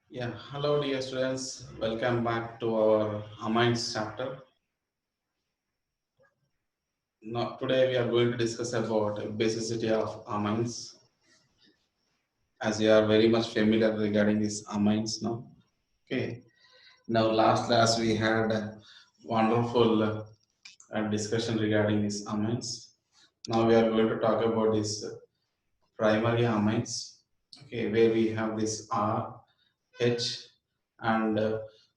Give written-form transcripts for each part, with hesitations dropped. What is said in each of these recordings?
Yeah, hello dear students. Welcome back to our amines chapter. Now, today we are going to discuss about basicity of amines, as you are very much familiar regarding these amines now. Okay. Now, last class we had a wonderful discussion regarding these amines. Now we are going to talk about this primary amines. Okay, where we have this R, H, and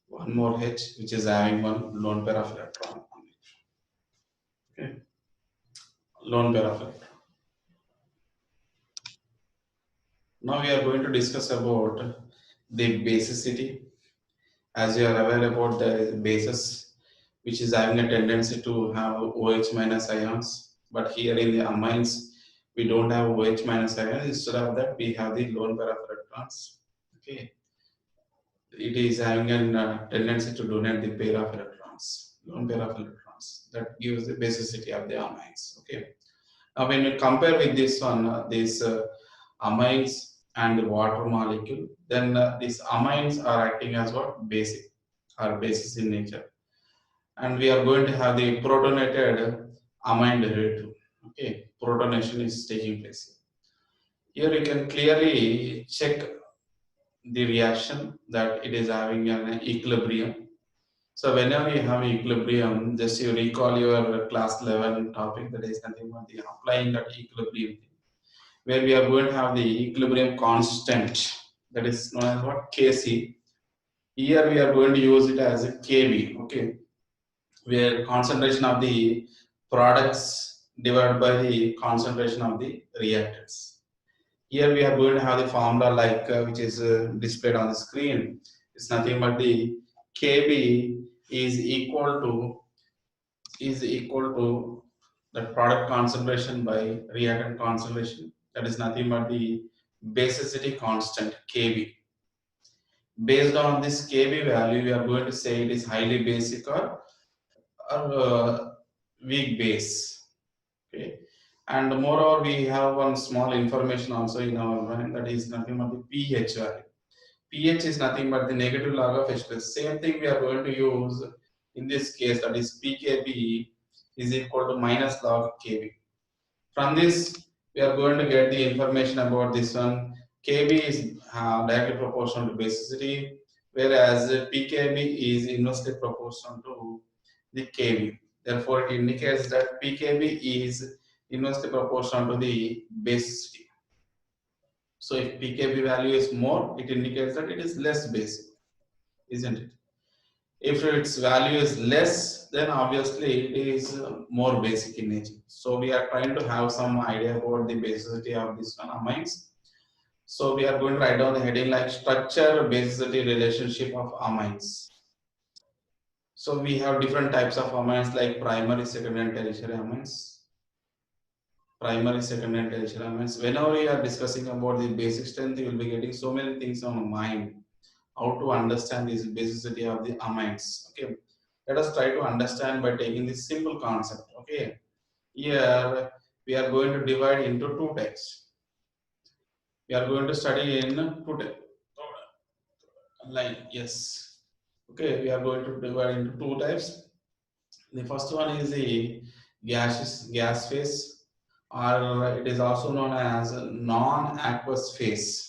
one more H, which is having one lone pair of electron on it. Okay, lone pair of electron. Now we are going to discuss about the basicity. As you are aware about the bases, which is having a tendency to have OH minus ions, but here in the amines, we don't have OH minus ions. Instead of that, we have the lone pair of electrons. Okay, it is having a tendency to donate the pair of electrons, lone pair of electrons. That gives the basicity of the amines. Okay. Now, when we compare with this one, these amines and the water molecule, then these amines are acting as what? Basic or bases in nature. And we are going to have the protonated amine derivative. Okay, protonation is taking place. Here you can clearly check the reaction that it is having an equilibrium. So whenever you have equilibrium, just you recall your class 11 topic, that is nothing but the applying that equilibrium, where we are going to have the equilibrium constant, that is known as what? Kc. Here we are going to use it as a Kb, okay, where concentration of the products divided by the concentration of the reactants. Here we are going to have the formula like which is displayed on the screen. It's nothing but the Kb is equal to the product concentration by reactant concentration. That is nothing but the basicity constant Kb. Based on this Kb value, we are going to say it is highly basic or weak base. Okay. And moreover, we have one small information also in our mind, that is nothing but the pH value. pH is nothing but the negative log of H plus. Same thing we are going to use in this case, that is pKb is equal to minus log Kb. From this, we are going to get the information about this one. Kb is directly proportional to basicity, whereas pKb is inversely proportional to the Kb. Therefore, it indicates that pKb is inversely proportional to the basicity. So, if pKb value is more, it indicates that it is less basic, isn't it? If its value is less, then obviously it is more basic in nature. So we are trying to have some idea about the basicity of this one amines. So we are going to write down the heading like structure basicity relationship of amines. So we have different types of amines like primary, secondary, and tertiary amines. Primary, secondary, and tertiary amines. Whenever we are discussing about the basic strength, you will be getting so many things on mind. How to understand this basicity of the amines. Okay, let us try to understand by taking this simple concept. Okay, here we are going to divide into two types. We are going to study in two types. Like yes, okay, we are going to divide into two types. The first one is the gas phase, or it is also known as non-aqueous phase.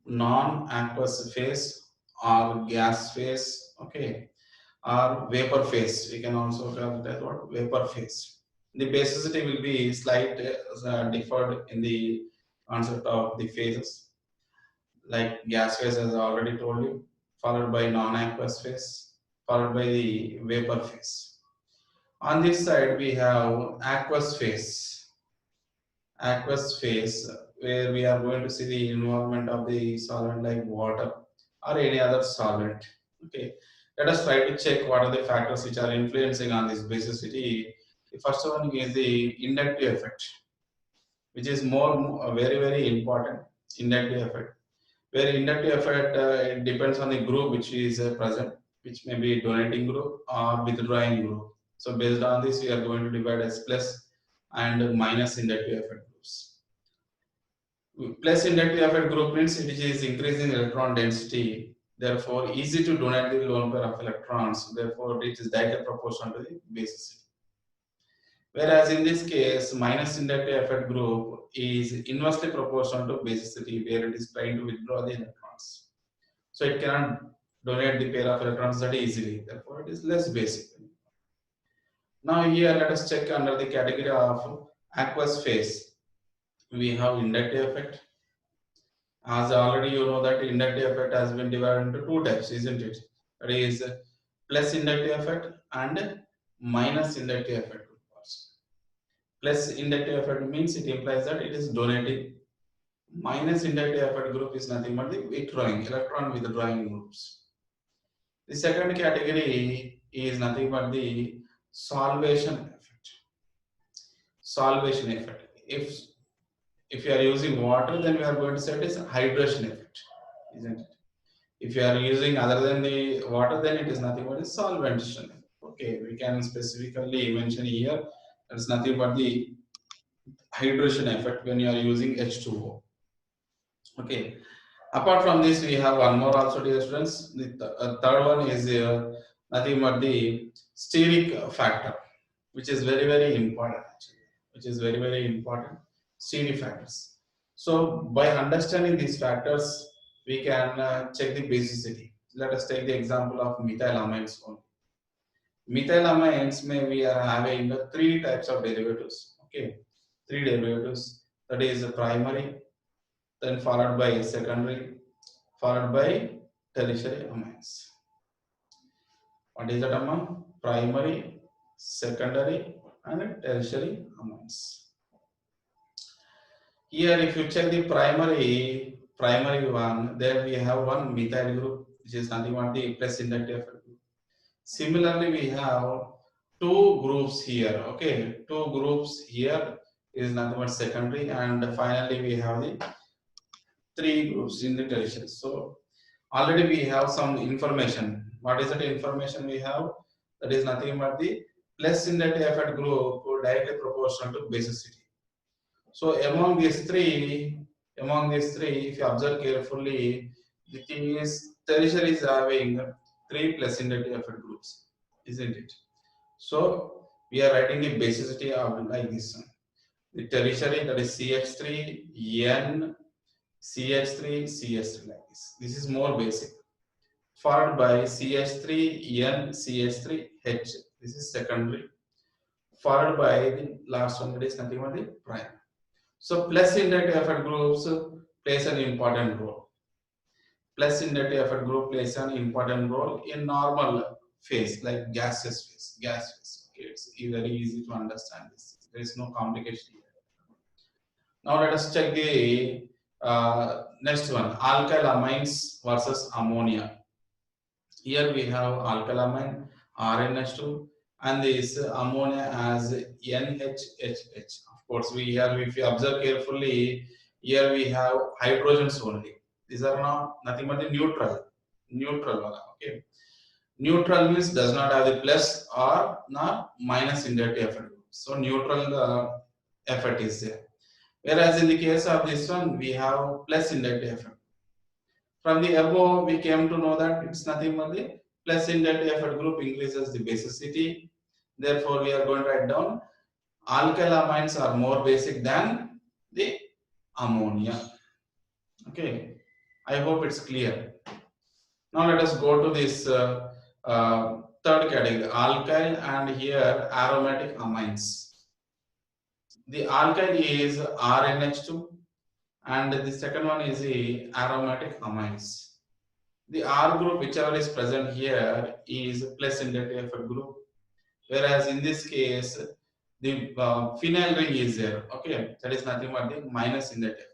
Non-aqueous phase or gas phase. Okay, or vapor phase. We can also call it as what? Vapor phase. The basicity will be slightly differed in the concept of the phases, like gas phase, as I already told you, followed by non-aqueous phase, followed by the vapor phase. On this side, we have aqueous phase. Aqueous phase, where we are going to see the involvement of the solvent like water or any other solvent. Okay, let us try to check what are the factors which are influencing on this basicity. The first one is the inductive effect, which is very very important. Inductive effect, where inductive effect it depends on the group which is present, which may be donating group or withdrawing group. So based on this, we are going to divide as plus and minus inductive effect groups. Plus inductive effect group means it is increasing electron density. Therefore, easy to donate the lone pair of electrons. Therefore, it is directly proportional to the basicity. Whereas in this case, minus inductive effect group is inversely proportional to basicity, where it is trying to withdraw the electrons. So it cannot donate the pair of electrons that easily. Therefore, it is less basic. Now here, let us check under the category of aqueous phase. We have inductive effect. As already you know that inductive effect has been divided into two types, isn't it? That is plus inductive effect and minus inductive effect. Plus inductive effect means it implies that it is donating. Minus inductive effect group is nothing but the withdrawing, electron withdrawing groups. The second category is nothing but the solvation effect. Solvation effect. If you are using water, then we are going to say it is hydration effect, isn't it? If you are using other than the water, then it is nothing but a solventation. Okay, we can specifically mention here that is nothing but the hydration effect when you are using H2O. Okay. Apart from this, we have one more also, dear students. The third one is nothing but the steric factor, which is very, very important actually. Which is very, very important. Steric factors. So by understanding these factors, we can check the basicity. Let us take the example of methylamines only. Methylamines may we are having three types of derivatives. Okay, three derivatives. That is primary, then followed by secondary, followed by tertiary amines. What is that amount? Primary, secondary, and tertiary amines. Here, if you check the primary one, there we have one methyl group, which is nothing but the plus inductive effect group. Similarly, we have two groups here. Okay, two groups here is nothing but secondary, and finally we have the three groups in the tertiary. So already we have some information. What is that information we have? That is nothing but the plus inductive effect group directly proportional to basicity. So among these three, if you observe carefully, the thing is tertiary is having three plus inductive effect groups, isn't it? So we are writing the basicity of like this one. The tertiary, that is CH3, N, CH3, CH3 like this. This is more basic. Followed by CH3, N, CH3, H. This is secondary. Followed by the last one, that is nothing but the prime. So plus inductive effect groups plays an important role. Plus inductive effect group plays an important role in normal phase, like gaseous phase. Okay, it's very easy to understand this. There is no complication here. Now let us check the next one, alkyl amines versus ammonia. Here we have alkyl amine RNH2 and this ammonia as NHHH. Of course, if you observe carefully, here we have hydrogens only. These are nothing but the neutral. Okay. Neutral means does not have the plus or not minus inductive effect. So neutral effect is there. Whereas in the case of this one, we have plus inductive effect. From the above, we came to know that it's nothing but the plus inductive effect group increases the basicity. Therefore, we are going to write down alkyl amines are more basic than the ammonia. Okay, I hope it's clear. Now let us go to this third category, alkyl and here aromatic amines. The alkyl is RNH2 and the second one is the aromatic amines. The R group, whichever is present here, is plus inductive effect group, whereas in this case, the phenyl ring is there. Okay, that is nothing but the minus inductive.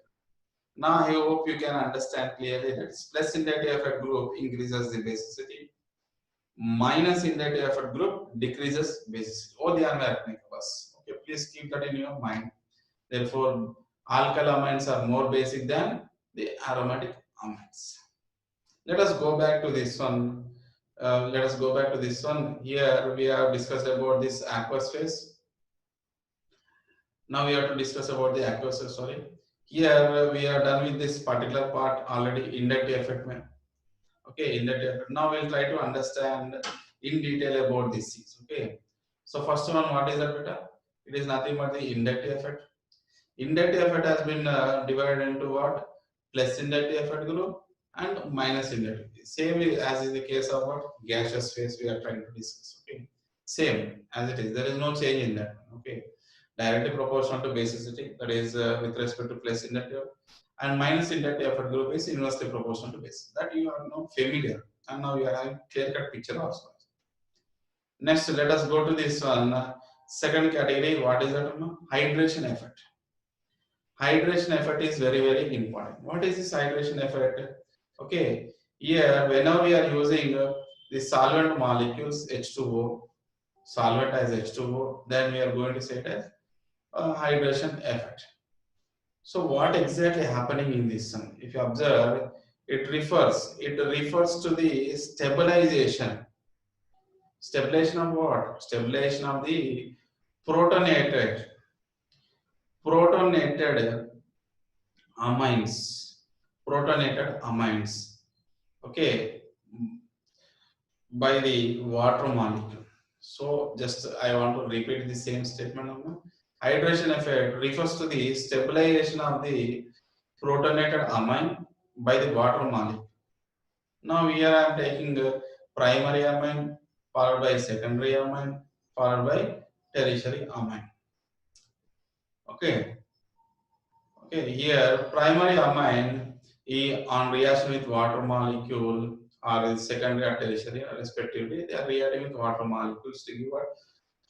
Now I hope you can understand clearly that plus inductive effect group increases the basicity, minus inductive effect group decreases basicity. Oh, they are bus. Okay, please keep that in your mind. Therefore, alkyl amines are more basic than the aromatic amines. Let us go back to this one. Here we have discussed about this aqueous phase. Now we have to discuss about the aqueous phase. Sorry. Here we are done with this particular part already, inductive effect. Okay, inductive effect. Now we'll try to understand in detail about these things. Okay, so first one, what is that beta? It is nothing but the inductive effect. Inductive effect has been divided into what? Plus inductive effect group and minus inductive. Same as is the case of what? Gaseous phase we are trying to discuss. Okay, same as it is. There is no change in that. Okay, directly proportional to basicity, that is with respect to plus inductive, and minus inductive effect group is inversely proportional to base. That you are now familiar, and now you are having clear cut picture also. Next, let us go to this one. Second category, what is that? Hydration effect. Hydration effect is very, very important. What is this hydration effect? Okay, here whenever we are using the solvent molecules H2O, solvent as H2O, then we are going to say it as hydration effect. So what exactly happening in this one? If you observe, it refers to the stabilization. Stabilization of what? Stabilization of the protonated protonated amines. Protonated amines. Okay, by the water molecule. So just I want to repeat the same statement. Hydration effect refers to the stabilization of the protonated amine by the water molecule. Now here I am taking the primary amine followed by secondary amine followed by tertiary amine. Okay. Okay. Here primary amine on reaction with water molecule or secondary or tertiary respectively, they are reacting with water molecules to give what?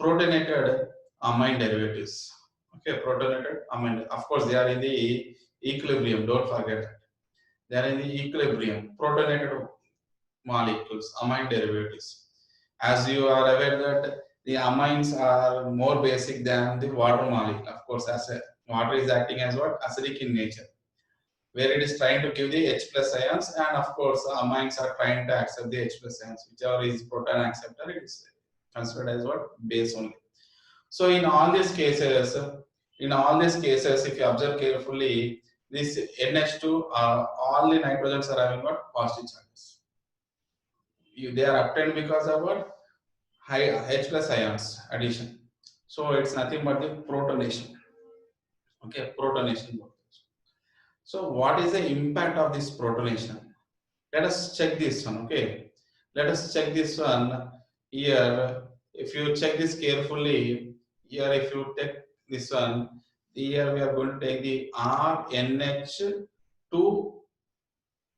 Protonated amine derivatives. Okay, protonated amine. Of course, they are in the equilibrium. Don't forget that. They are in the equilibrium. Protonated molecules, amine derivatives. As you are aware that the amines are more basic than the water molecule. Of course, water is acting as what? Acidic in nature, where it is trying to give the H plus ions, and of course, amines are trying to accept the H plus ions. Whichever is proton acceptor, it is considered as what? Base only. So in all these cases, if you observe carefully, this NH2, all the nitrogens are having what? Positive charges. They are obtained because of what? High H plus ions addition. So it's nothing but the protonation. Okay, protonation. So what is the impact of this protonation? Let us check this one. Okay, let us check this one here. If you check this carefully, here if you take this one, here we are going to take the RNH2.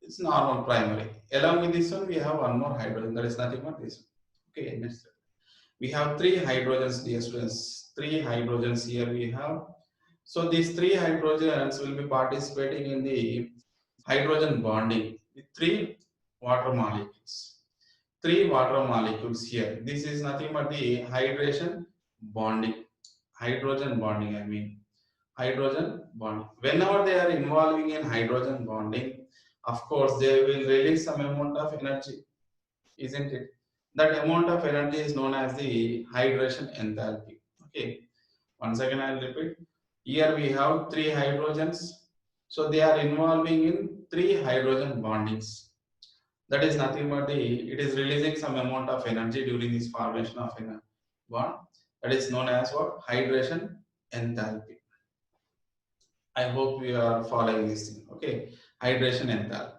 It's normal primary. Along with this one, we have one more hydrogen. That is nothing but this one. Okay, next. We have three hydrogens, dear students. Three hydrogens here we have. So these three hydrogens will be participating in the hydrogen bonding with three water molecules. Three water molecules here. This is nothing but the hydration bonding. Hydrogen bonding, I mean. Hydrogen bonding. Whenever they are involving in hydrogen bonding, of course, they will release some amount of energy, isn't it? That amount of energy is known as the hydration enthalpy. Okay, once again I'll repeat. Here we have three hydrogens, so they are involving in three hydrogen bondings. That is nothing but it is releasing some amount of energy during this formation of a bond. That is known as what? Hydration enthalpy. I hope you are following this thing. Okay, hydration enthalpy.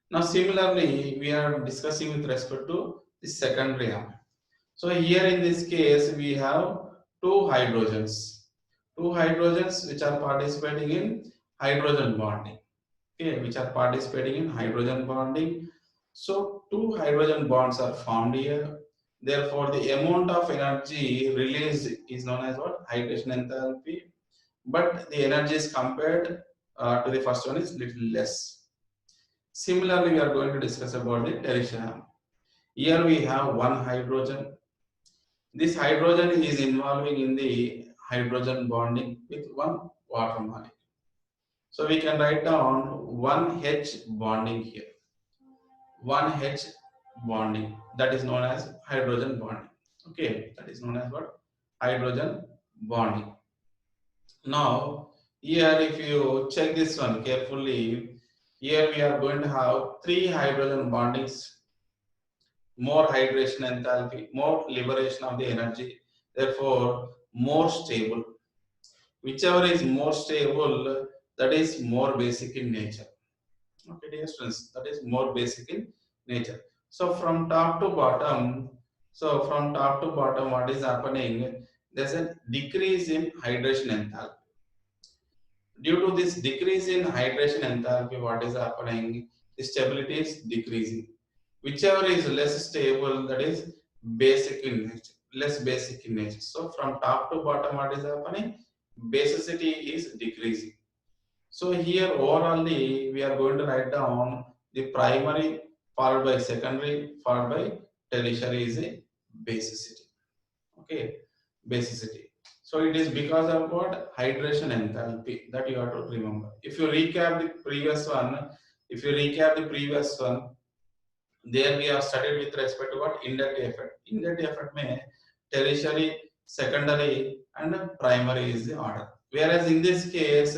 Now, similarly, we are discussing with respect to the secondary amine. So here in this case, we have two hydrogens which are participating in hydrogen bonding. Okay, which are participating in hydrogen bonding. So two hydrogen bonds are formed here. Therefore, the amount of energy released is known as what? Hydration enthalpy. But the energy is compared to the first one is little less. Similarly, we are going to discuss about the tertiary. Here we have one hydrogen. This hydrogen is involving in the hydrogen bonding with one water molecule. So we can write down 1H bonding here. 1H bonding, that is known as hydrogen bonding. Okay, that is known as what? Hydrogen bonding. Now Here, if you check this one carefully, here we are going to have 3 hydrogen bondings, more hydration enthalpy, more liberation of the energy, therefore more stable. Whichever is more stable, that is more basic in nature. Okay, dear students, that is more basic in nature. So from top to bottom, what is happening? There's a decrease in hydration enthalpy. Due to this decrease in hydration enthalpy, what is happening? The stability is decreasing. Whichever is less stable, that is basic in nature, less basic in nature. So from top to bottom, what is happening? Basicity is decreasing. So here overallly, we are going to write down the primary followed by secondary followed by tertiary is a basicity. Okay, basicity. So it is because of what? Hydration enthalpy, that you have to remember. If you recap the previous one, there we have studied with respect to what? Inductive effect. Inductive effect may tertiary, secondary, and primary is the order. Whereas in this case,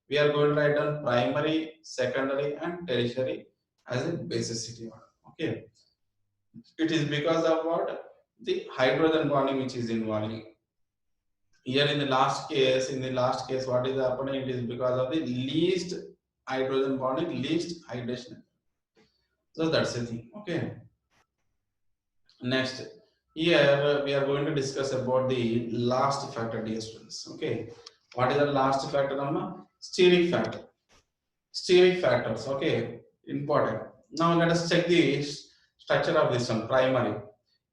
we are going to write down primary, secondary, and tertiary as a basicity order. Okay. It is because of what? The hydrogen bonding which is involving. Here in the last case, what is happening? It is because of the least hydrogen bonding, least hydration. So that's the thing. Okay. Next, here we are going to discuss about the last factor, dear students. Okay, what is the last factor? Steric factor. Steric factors. Okay, important. Now let us check the structure of this one. Primary.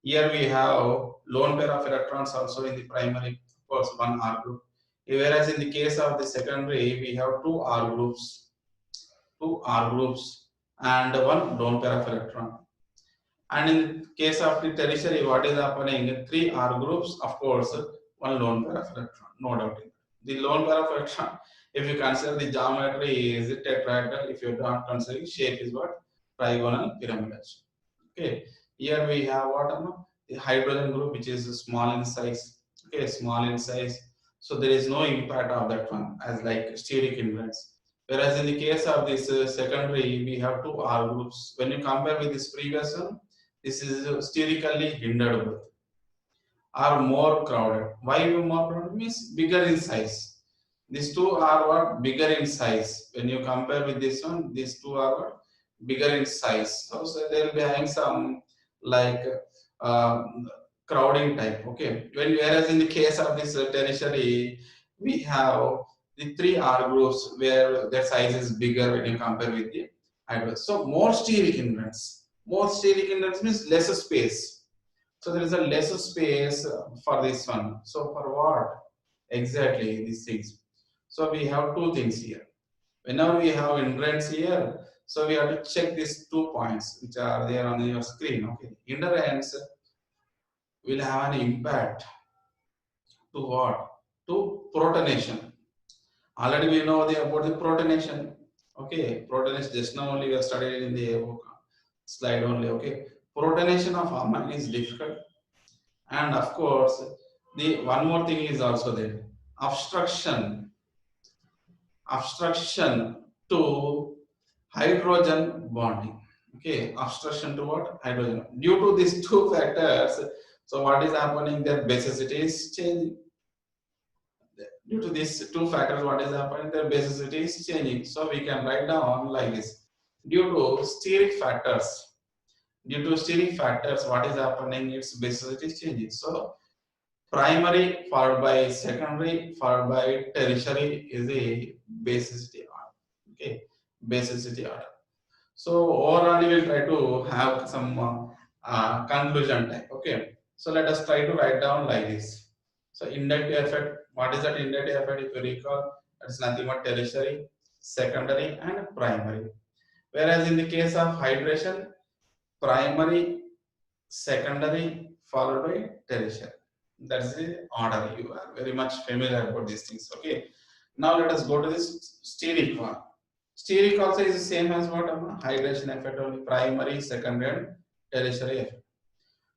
Here we have lone pair of electrons also in the primary. Of course, one R group. Whereas in the case of the secondary, we have two R groups, and one lone pair of electron. And in case of the tertiary, what is happening? Three R groups, of course, one lone pair of electron, no doubt in that. The lone pair of electron, if you consider the geometry is tetrahedral, if you don't consider shape is what? Trigonal pyramidal shape. Okay, here we have what? The hydrogen group, which is small in size. Okay, small in size. So there is no impact of that one as like steric hindrance. Whereas in the case of this secondary, we have two R groups. When you compare with this previous one, this is sterically hindered with are more crowded. Why more crowded? Means bigger in size. These two are what? Bigger in size. When you compare with this one, these two are what? Bigger in size. So they will be having some like uh, crowding type. Okay. Whereas in the case of this tertiary, we have the three R groups where their size is bigger when you compare with the hydrogen. So more steric hindrance. More steric hindrance means lesser space. So there is a lesser space for this one. So for what? Exactly these things. So we have two things here. Whenever we have hindrance here, so we have to check these 2 points which are there on your screen. Okay, hindrance will have an impact to what? To protonation. Already we know about the protonation. Okay, protonation just now only we have studied in the slide only. Okay, protonation of amine is difficult. And of course, the one more thing is also there. Obstruction, obstruction to hydrogen bonding. Okay, obstruction to what? Hydrogen. Due to these two factors, so what is happening? Their basicity is changing. Due to these two factors, what is happening? Their basicity is changing. So we can write down like this. Due to steric factors, what is happening? Its basicity is changing. So primary followed by secondary followed by tertiary is a basicity order. Okay, basicity order. So overall, we will try to have some conclusion type. Okay, so let us try to write down like this. So inductive effect. What is that inductive effect? If you recall, it's nothing but tertiary, secondary, and primary. Whereas in the case of hydration, primary, secondary, followed by tertiary. That's the order. You are very much familiar about these things. Okay. Now let us go to this steric one. Steric also is the same as what? Hydration effect only primary, secondary, and tertiary effect.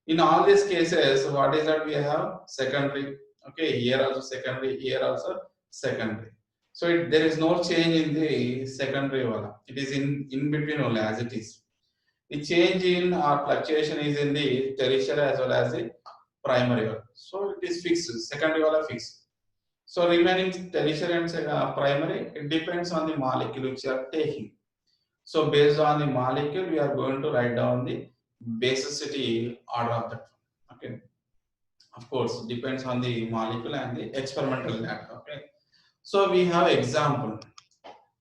In all these cases, what is that we have? Secondary. Okay, here also secondary, here also secondary. So there is no change in the secondary wala. It is in between only as it is. The change in or fluctuation is in the tertiary as well as the primary wala. So it is fixed. Secondary wala fixed. So remaining tertiary and primary, it depends on the molecule which you are taking. So based on the molecule, we are going to write down the basicity order of that. Okay. Of course, depends on the molecule and the experimental data. Okay. So we have example.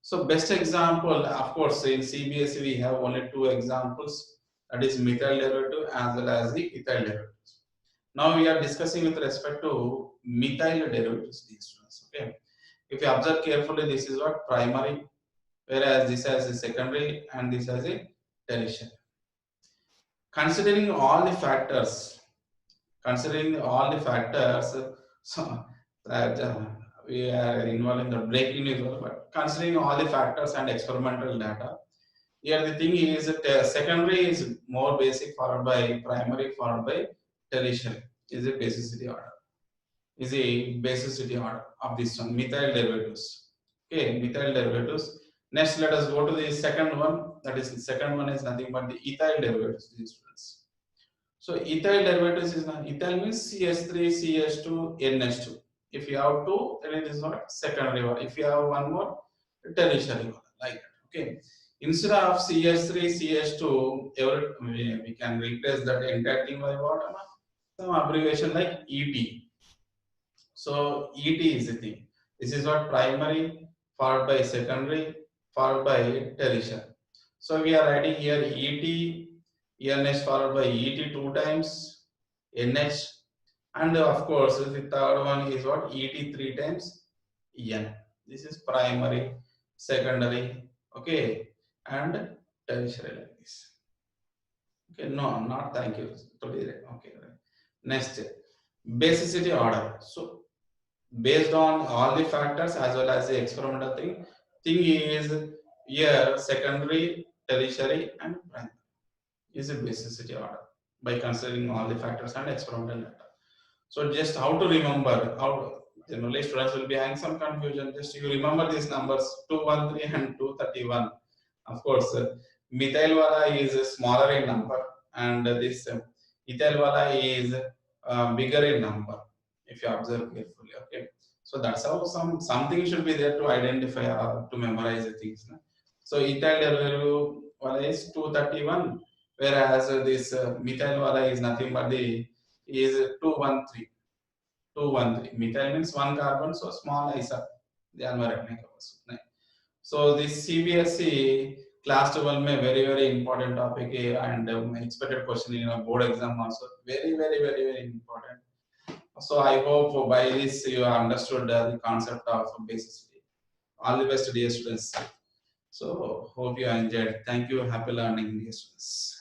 So best example, of course, in CBSE we have only two examples. That is methyl derivative as well as the ethyl derivatives. Now we are discussing with respect to methyl derivatives. These students. Okay. If you observe carefully, this is what primary, whereas this has a secondary and this has a tertiary. Considering all the factors, so that we are involved in the breaking news, but considering all the factors and experimental data, here the thing is that secondary is more basic, followed by primary, followed by tertiary. Is a basicity order. Is a basicity order of this one, methyl derivatives. Okay, methyl derivatives. Next, let us go to the second one. That is, the second one is nothing but the ethyl derivatives, these students. So ethyl derivatives is not, ethyl means CH3, CH2, NH2. If you have two, then it is not secondary one. If you have one more, tertiary one, like that. Okay. Instead of CH3, CH2, we can replace that entire thing by what? Some abbreviation like ET. So ET is the thing. This is what primary, followed by secondary, followed by tertiary. So we are writing here ET, NH followed by ET two times, NH, and of course the third one is what? ET three times, N. This is primary, secondary, okay, and tertiary like this. Okay, no, not thank you. Okay, right. Next, basicity order. So based on all the factors as well as the experimental thing is here secondary, tertiary, and primary is a basicity order by considering all the factors and experimental data. So just how to remember, how generally students will be having some confusion. Just you remember these numbers 213 and 231. Of course, methyl wala is smaller in number, and this ethyl wala is bigger in number. If you observe carefully, okay. So that's how something should be there to identify or to memorize the things. No? So ethyl derivative wala is 231, whereas this methyl wala is nothing but the is 213. 213. Methyl means one carbon, so small isotope. So this CBSE class 12 में very important topic है and expected question in a board exam also very important. So I hope by this you have understood the concept of basicity. All the best, dear students. So hope you enjoyed. Thank you. Happy learning, dear students.